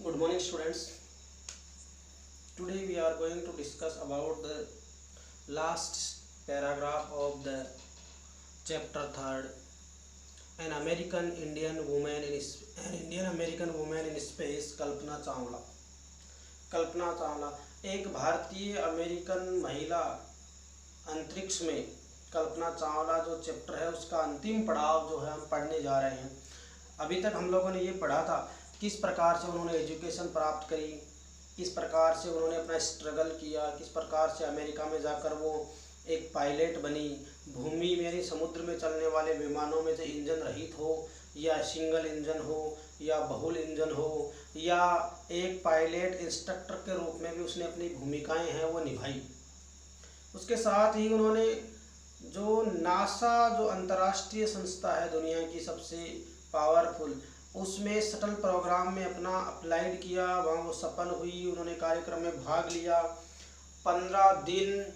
Good morning, students. Today we are going to discuss about the last paragraph of the chapter 3rd, an Indian American woman in space, Kalpana Chawla एक भारतीय American महिला अंतरिक्ष में। कल्पना चावला जो chapter है उसका अंतिम पड़ाव जो है हम पढ़ने जा रहे हैं। अभी तक हम लोगों ने ये पढ़ा था किस प्रकार से उन्होंने एजुकेशन प्राप्त करी, किस प्रकार से उन्होंने अपना स्ट्रगल किया, किस प्रकार से अमेरिका में जाकर वो एक पायलट बनी। भूमि में समुद्र में चलने वाले विमानों में जो इंजन रहित हो या सिंगल इंजन हो या बहुल इंजन हो या एक पायलट इंस्ट्रक्टर के रूप में भी उसने अपनी भूमिकाएं हैं वो निभाई। उसके साथ ही उन्होंने जो नासा जो अंतर्राष्ट्रीय संस्था है दुनिया की सबसे पावरफुल, उसमें शटल प्रोग्राम में अपना अप्लाइड किया, वहाँ वो सफल हुई, उन्होंने कार्यक्रम में भाग लिया। 15 दिन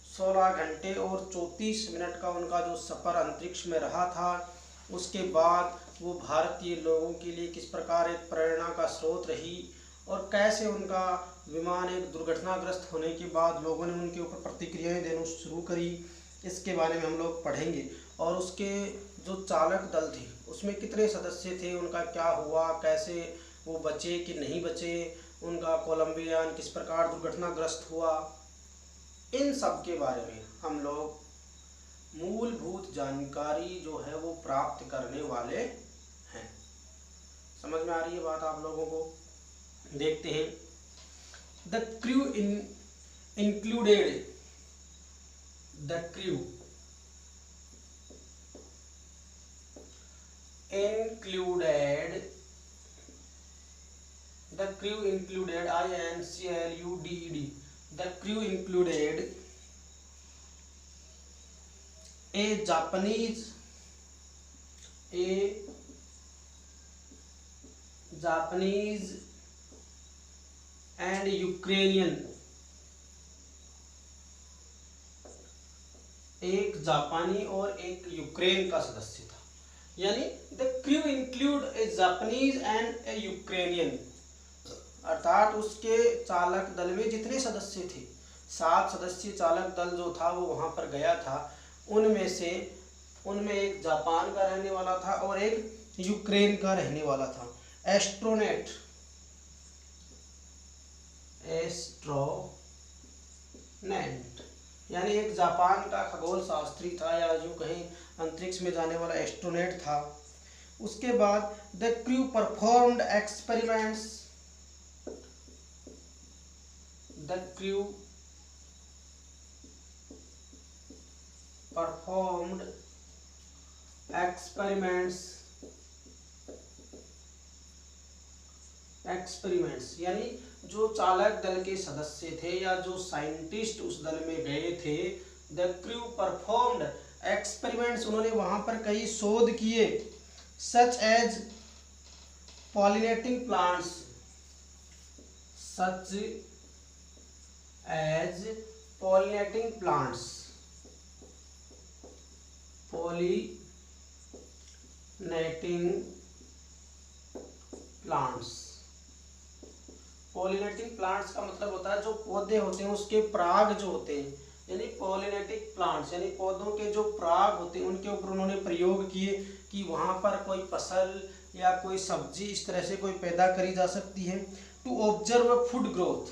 16 घंटे और 34 मिनट का उनका जो सफ़र अंतरिक्ष में रहा था। उसके बाद वो भारतीय लोगों के लिए किस प्रकार एक प्रेरणा का स्रोत रही और कैसे उनका विमान एक दुर्घटनाग्रस्त होने के बाद लोगों ने उनके ऊपर प्रतिक्रियाएं देना शुरू करी, इसके बारे में हम लोग पढ़ेंगे। और उसके जो चालक दल थे उसमें कितने सदस्य थे, उनका क्या हुआ, कैसे वो बचे कि नहीं बचे, उनका कोलंबिया किस प्रकार दुर्घटनाग्रस्त हुआ, इन सब के बारे में हम लोग मूलभूत जानकारी जो है वो प्राप्त करने वाले हैं। समझ में आ रही है बात आप लोगों को? देखते हैं। The crew included the crew included a Japanese and Ukrainian, एक जापानी और एक यूक्रेन का सदस्य था। यानी the crew include A Japanese and A Ukrainian, अर्थात उसके चालक दल में जितने सदस्य थे 7 सदस्यीय चालक दल जो था वो वहाँ पर गया था। उनमें एक जापान का रहने वाला था और एक यूक्रेन का रहने वाला था। एस्ट्रोनॉट यानी एक जापान का खगोल शास्त्री था या यूँ कहीं अंतरिक्ष में जाने वाला एस्ट्रोनॉट था। उसके बाद the crew performed experiments, the crew performed experiments यानी जो चालक दल के सदस्य थे या जो साइंटिस्ट उस दल में गए थे, द क्रू परफॉर्म्ड एक्सपेरिमेंट्स, उन्होंने वहां पर कई शोध किए। Such as pollinating plants, pollinating plants का मतलब होता है जो पौधे होते हैं उसके पराग जो होते हैं, यानी पॉलिनेटिक प्लांट्स यानी पौधों के जो पराग होते हैं उनके ऊपर उन्होंने प्रयोग किए कि वहाँ पर कोई फसल या कोई सब्जी इस तरह से कोई पैदा करी जा सकती है। To observe food growth,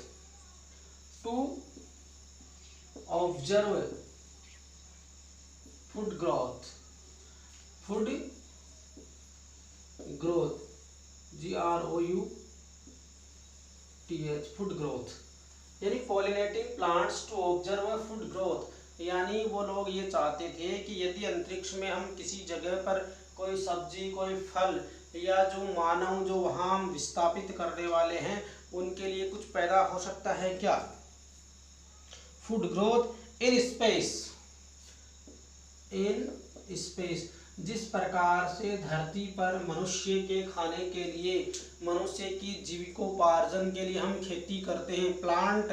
food growth यानी pollinating plants to observe food growth, यानी वो लोग ये चाहते थे कि यदि अंतरिक्ष में हम किसी जगह पर कोई सब्जी, कोई फल या जो मानव जो वहाँ हम विस्थापित करने वाले हैं उनके लिए कुछ पैदा हो सकता है क्या। फूड ग्रोथ इन स्पेस, जिस प्रकार से धरती पर मनुष्य के खाने के लिए, मनुष्य की जीविकोपार्जन के लिए हम खेती करते हैं, प्लांट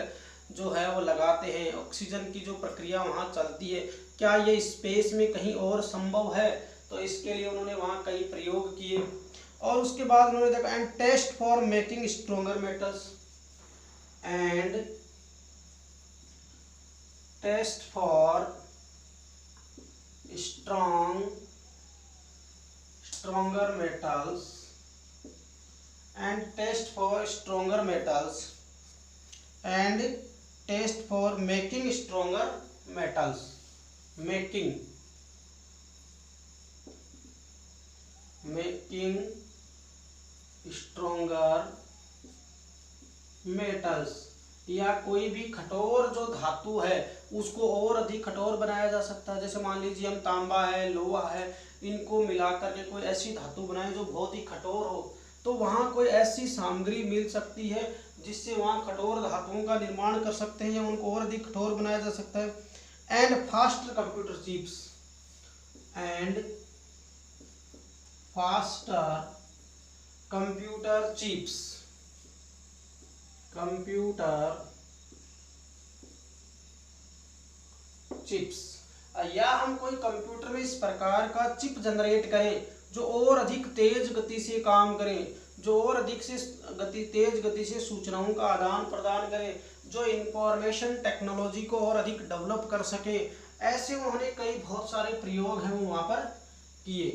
जो है वो लगाते हैं, ऑक्सीजन की जो प्रक्रिया वहाँ चलती है, क्या ये स्पेस में कहीं और संभव है? तो इसके लिए उन्होंने वहाँ कई प्रयोग किए और उसके बाद उन्होंने देखा and test for making stronger metals, and test for stronger metals, and test for stronger metals, and test for making stronger metals, making stronger metals, या कोई भी कठोर जो धातु है उसको और अधिक कठोर बनाया जा सकता है। जैसे मान लीजिए हम तांबा है, लोहा है, इनको मिलाकर के कोई ऐसी धातु बनाए जो बहुत ही कठोर हो, तो वहाँ कोई ऐसी सामग्री मिल सकती है जिससे वहाँ कठोर धातुओं का निर्माण कर सकते हैं या उनको और अधिक कठोर बनाया जा सकता है। And faster computer chips, and faster computer chips, या हम कोई कंप्यूटर में इस प्रकार का चिप जनरेट करें जो और अधिक तेज गति से काम करें, जो और अधिक से तेज गति से सूचनाओं का आदान प्रदान करे, जो इंफॉर्मेशन टेक्नोलॉजी को और अधिक डेवलप कर सके। ऐसे उन्होंने कई बहुत सारे प्रयोग हैं वो वहाँ पर किए।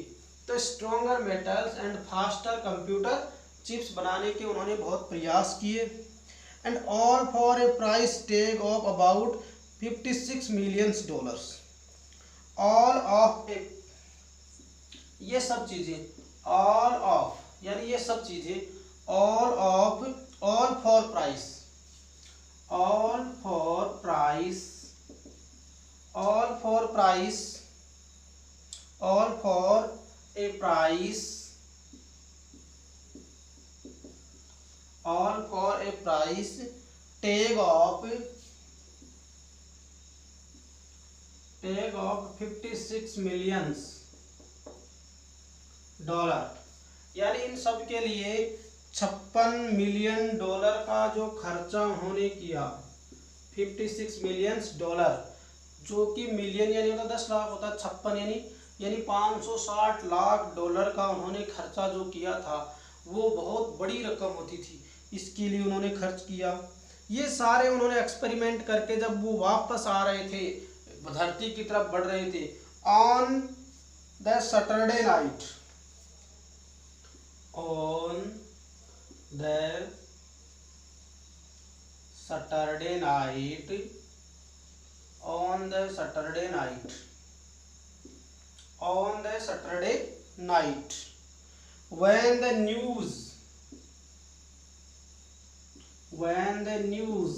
तो stronger metals and faster computer chips बनाने के उन्होंने बहुत प्रयास किए। And all for a price tag of about $56 million। All of a, ये सब चीजें, ऑल ऑफ यानी ये सब चीजें, all of, all for price, all for price, all for price, all for a price, all for a price tag of $56 million। यानी इन सब के लिए $56 मिलियन का जो खर्चा उन्होंने किया, $56 मिलियन, जो कि मिलियन यानी होता 10 लाख होता, 56 यानी $560 लाख का उन्होंने खर्चा जो किया था वो बहुत बड़ी रकम होती थी। इसके लिए उन्होंने खर्च किया। ये सारे उन्होंने एक्सपेरिमेंट करके जब वो वापस आ रहे थे, धरती की तरफ बढ़ रहे थे, on the Saturday night, on the Saturday night, on the Saturday night, on the Saturday night, when the news,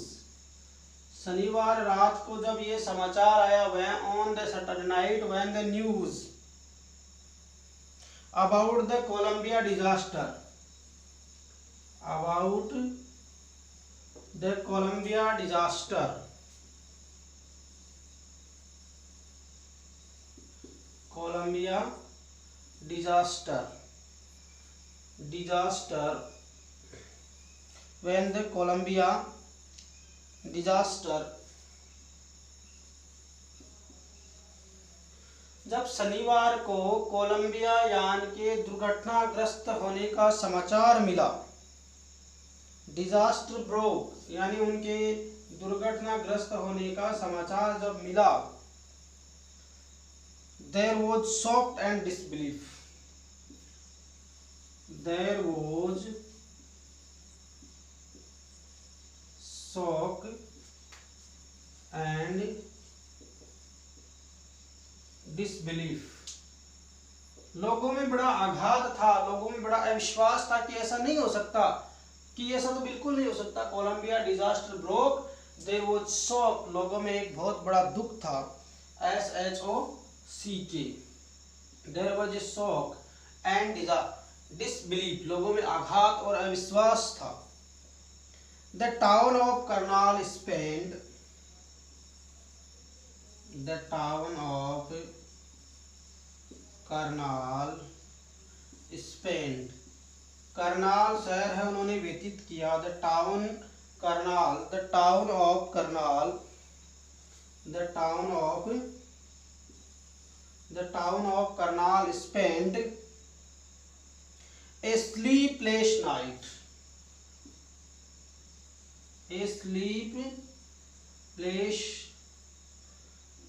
शनिवार रात को जब ये समाचार आया, when on the Saturday night, when the news about the Columbia disaster, about the Columbia disaster, Columbia disaster, when the Columbia disaster, जब शनिवार को कोलंबिया यान के दुर्घटनाग्रस्त होने का समाचार मिला, डिजास्टर ब्रोक यानी उनके दुर्घटनाग्रस्त होने का समाचार जब मिला, there was shock and disbelief, there was shock and disbelief। लोगों में बड़ा आघात था, लोगों में बड़ा अविश्वास था कि ऐसा नहीं हो सकता, कि ऐसा तो बिल्कुल नहीं हो सकता। Columbia disaster broke, there was shock, लोगों में एक बहुत बड़ा दुख था, SHOCK, there was a shock and disbelief, लोगों में आघात और अविश्वास था। The town of Karnal spent, the town of Karnal spent, Karnal शहर है उन्होंने व्यतीत किया, the town Karnal, the town of Karnal, the town of Karnal spent A sleepless night, A sleepless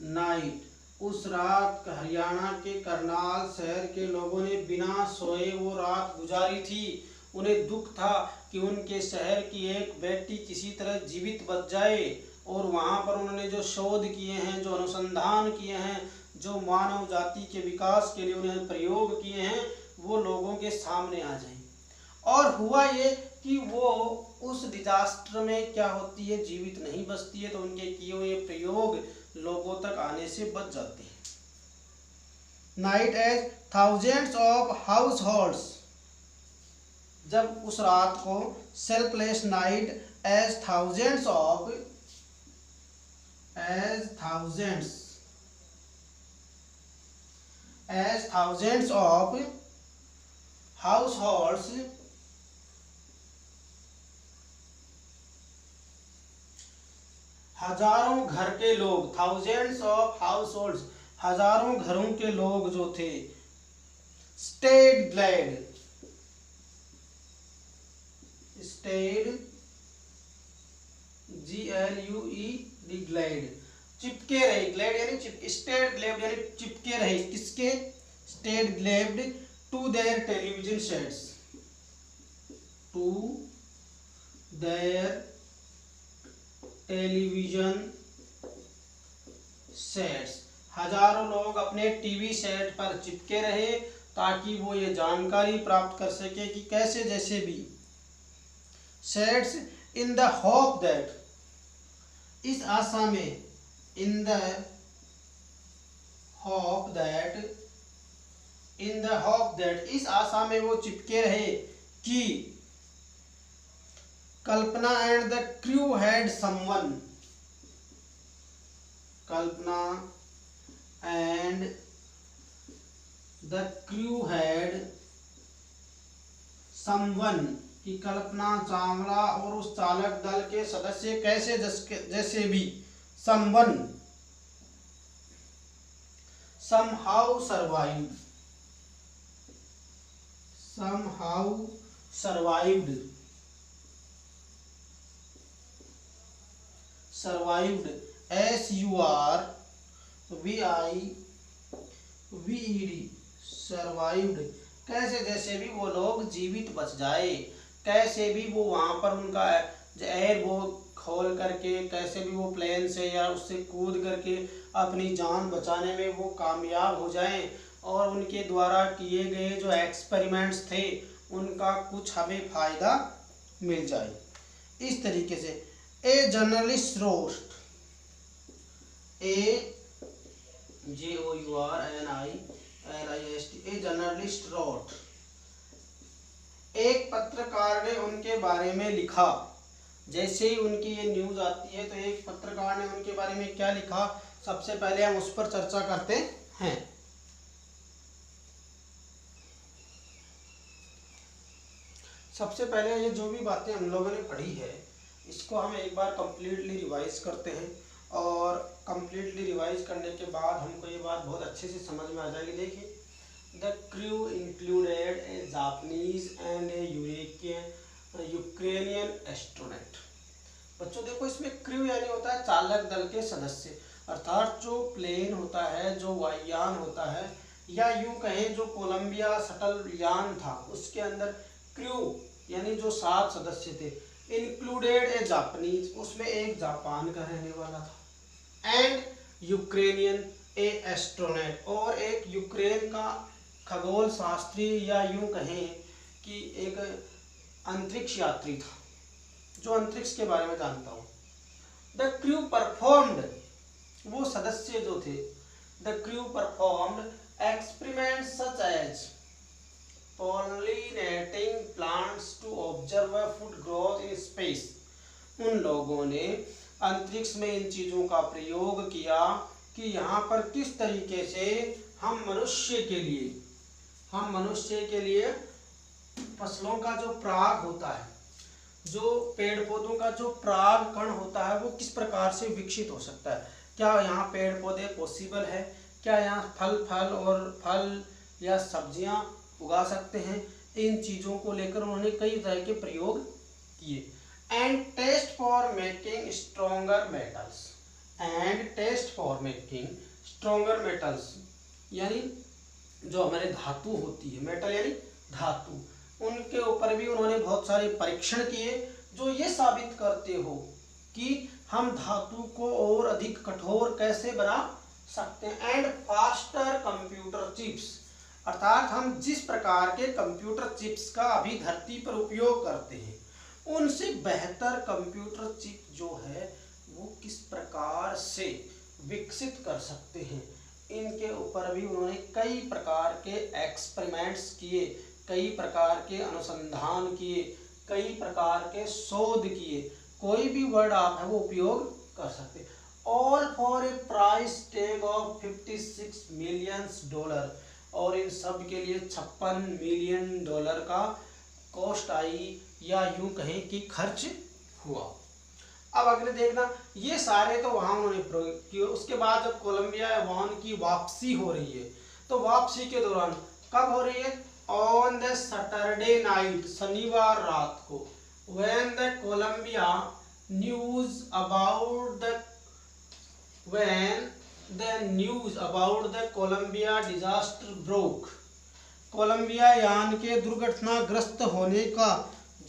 night. उस रात हरियाणा के करनाल शहर के लोगों ने बिना सोए वो रात गुजारी थी। उन्हें दुख था कि उनके शहर की एक बेटी किसी तरह जीवित बच जाए, और वहाँ पर उन्होंने जो शोध किए हैं, जो अनुसंधान किए हैं, जो मानव जाति के विकास के लिए उन्हें प्रयोग किए हैं, वो लोगों के सामने आ जाएं। और हुआ ये कि वो उस डिजास्टर में क्या होती है, जीवित नहीं बचती है, तो उनके किए हुए प्रयोग लोगों तक आने से बच जाते हैं। Night as thousands of households, जब उस रात को selfless night as thousands of households हजारों घर के लोग, थाउजेंड्स ऑफ हाउस होल्ड्स हजारों घरों के लोग जो थे, स्टेड ग्लैड GLUED ग्लैड, चिपके रहे, ग्लैड यानी स्टेड ग्लैड यानी चिपके रहे, किसके, stayed glued to their television sets, to their television sets. हजारों लोग अपने टीवी सेट पर चिपके रहे ताकि वो ये जानकारी प्राप्त कर सके कि कैसे जैसे भी sets in the hope that, इस आशा में, इन द होप दैट इस आशा में वो चिपके रहे कि Kalpana and the crew had someone, Kalpana and the crew had someone, कि कल्पना चावला और उस चालक दल के सदस्य कैसे जैसे भी समवन somehow survived survived, कैसे जैसे भी वो लोग जीवित बच जाए, कैसे भी वो वहाँ पर उनका एयर वो खोल करके, कैसे भी वो प्लेन से या उससे कूद करके अपनी जान बचाने में वो कामयाब हो जाएं, और उनके द्वारा किए गए जो एक्सपेरिमेंट्स थे उनका कुछ हमें फ़ायदा मिल जाए। इस तरीके से a journalist wrote, JOURNALIST, a journalist wrote, एक पत्रकार ने उनके बारे में लिखा। जैसे ही उनकी ये न्यूज़ आती है तो एक पत्रकार ने उनके बारे में क्या लिखा, सबसे पहले हम उस पर चर्चा करते हैं। सबसे पहले ये जो भी बातें हम लोगों ने पढ़ी है इसको हम एक बार कंप्लीटली रिवाइज करते हैं, और कंप्लीटली रिवाइज करने के बाद हमको ये बात बहुत अच्छे से समझ में आ जाएगी। देखिए, the crew included A Japanese and A Ukrainian astronaut. बच्चों देखो, इसमें क्रू यानी होता है चालक दल के सदस्य, अर्थात जो प्लेन होता है, जो वायुयान होता है, या यूं कहें जो कोलंबिया शटल यान था उसके अंदर क्रू यानी जो 7 सदस्य थे। इंक्लूडेड ए जापानीज, उसमें एक जापान का रहने वाला था, एंड यूक्रेनियन ए एस्ट्रोनॉट, और एक यूक्रेन का खगोल शास्त्री या यूं कहें कि एक अंतरिक्ष यात्री था जो अंतरिक्ष के बारे में जानता हो। द क्रू परफॉर्म्ड, वो सदस्य जो थे, the crew performed experiment such as pollinating plants to observe food growth in space। उन लोगों ने अंतरिक्ष में इन चीज़ों का प्रयोग किया कि यहाँ पर किस तरीके से हम मनुष्य के लिए फसलों का जो पराग होता है, जो पेड़ पौधों का जो पराग कण होता है, वो किस प्रकार से विकसित हो सकता है। क्या यहाँ पेड़ पौधे पॉसिबल है, क्या यहाँ फल और फल या सब्जियाँ उगा सकते हैं, इन चीज़ों को लेकर उन्होंने कई तरह के प्रयोग किए। And test for making stronger metals, and test for making stronger metals, यानी जो हमारे धातु होती है, मेटल यानी धातु, उनके ऊपर भी उन्होंने बहुत सारे परीक्षण किए जो ये साबित करते हो कि हम धातु को और अधिक कठोर कैसे बना सकते हैं। एंड फास्टर कंप्यूटर चिप्स, अर्थात हम जिस प्रकार के कंप्यूटर चिप्स का अभी धरती पर उपयोग करते हैं उनसे बेहतर कंप्यूटर चिप जो है वो किस प्रकार से विकसित कर सकते हैं, इनके ऊपर भी उन्होंने कई प्रकार के एक्सपेरिमेंट्स किए, कई प्रकार के अनुसंधान किए, कई प्रकार के शोध किए। कोई भी वर्ड आप है वो उपयोग कर सकते हैं। All for a price tag of $56 million, और इन सब के लिए $56 मिलियन का कॉस्ट आई, या यूं कहें कि खर्च हुआ। अब अगले देखना, ये सारे तो वहाँ उन्होंने प्रयोग किए। उसके बाद जब कोलंबिया वॉन की वापसी हो रही है तो वापसी के दौरान कब हो रही है, ऑन द सैटरडे नाइट, शनिवार रात को, when the Columbia news about the Columbia disaster broke, Columbia यान के दुर्घटनाग्रस्त होने का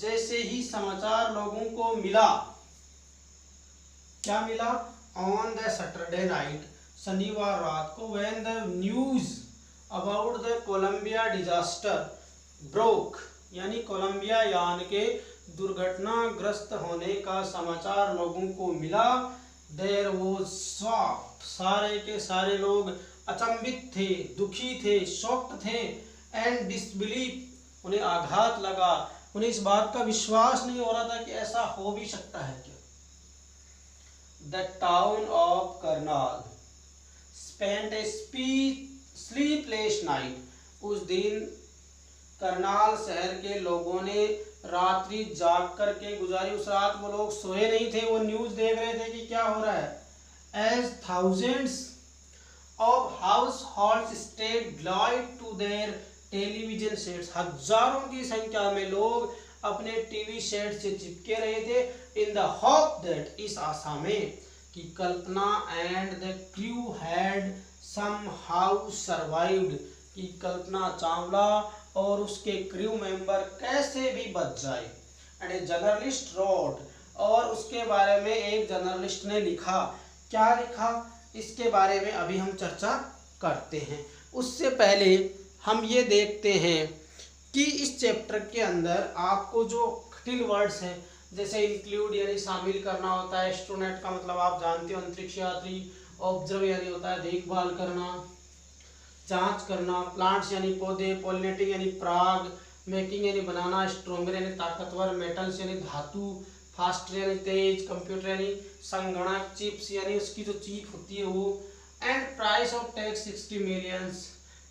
जैसे ही समाचार लोगों को मिला, क्या मिला, ऑन द सैटरडे नाइट, शनिवार रात को, when the news about the Columbia disaster broke, यानी कोलंबिया यान के दुर्घटनाग्रस्त होने का समाचार लोगों को मिला, देयर वाज शॉक, सारे के सारे लोग अचंभित थे, दुखी थे, शॉक्ड थे, एंड डिसबिलीफ, उन्हें आघात लगा, उन्हें इस बात का विश्वास नहीं हो रहा था कि ऐसा हो भी सकता है क्या। The town of Karnal spent a sleepless night, उस दिन करनाल शहर के लोगों ने रात्रि जाग करके गुजारी। उस रात वो लोग सोए नहीं थे, वो न्यूज देख रहे थे कि क्या हो रहा है। As thousands of households stayed glued to their television sets, हजारों की संख्या में लोग अपने टीवी सेट से चिपके रहे थे। इन द होप दैट, इस आशा में कि Kalpana and the crew had somehow survived, कि कल्पना चावला और उसके क्रू मेंबर कैसे भी बच जाए। एंड ए जर्नलिस्ट रोट, और उसके बारे में एक जर्नलिस्ट ने लिखा। क्या लिखा, इसके बारे में अभी हम चर्चा करते हैं। उससे पहले हम ये देखते हैं कि इस चैप्टर के अंदर आपको जो कठिन वर्ड्स हैं, जैसे इंक्लूड यानी शामिल करना होता है, एस्ट्रोनॉट का मतलब आप जानते हो अंतरिक्ष यात्री, ऑब्जर्व यानी होता है देखभाल करना, जांच करना, प्लांट्स यानी पौधे, पॉलिनेटिंग यानी पराग, मेकिंग यानी बनाना, स्ट्रॉन्गर यानी ताकतवर, मेटल्स यानी धातु, फास्टर यानी तेज, कंप्यूटर यानी संगणक, चिप्स यानी उसकी जो चिप होती है वो, and price of tax $60 million,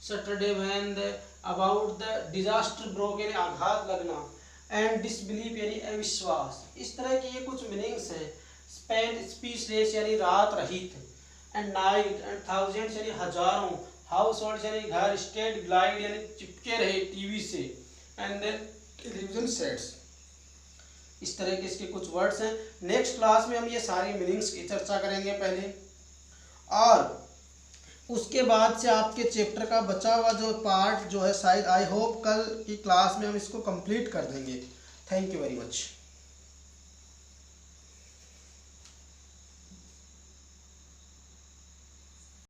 Saturday when the about the disaster broke यानी आघात लगना, एंड डिसबिलीफ यानी अविश्वास। इस तरह के ये कुछ मीनिंग्स हैं। स्पेंड स्पीचलेस यानी रात रहित, एंड नाइट, एंड थाउजेंड्स यानी हजारों, हाउस होल्ड यानी घर, स्टेट ग्लाइड यानी चिपके रहे टीवी से, एंड देन टेलीविजन सेट्स। इस तरह के इसके कुछ वर्ड्स हैं। नेक्स्ट क्लास में हम ये सारी मीनिंग्स की चर्चा करेंगे पहले, और उसके बाद से आपके चैप्टर का बचा हुआ जो पार्ट जो है शायद आई होप कल की क्लास में हम इसको कंप्लीट कर देंगे। Thank you very much.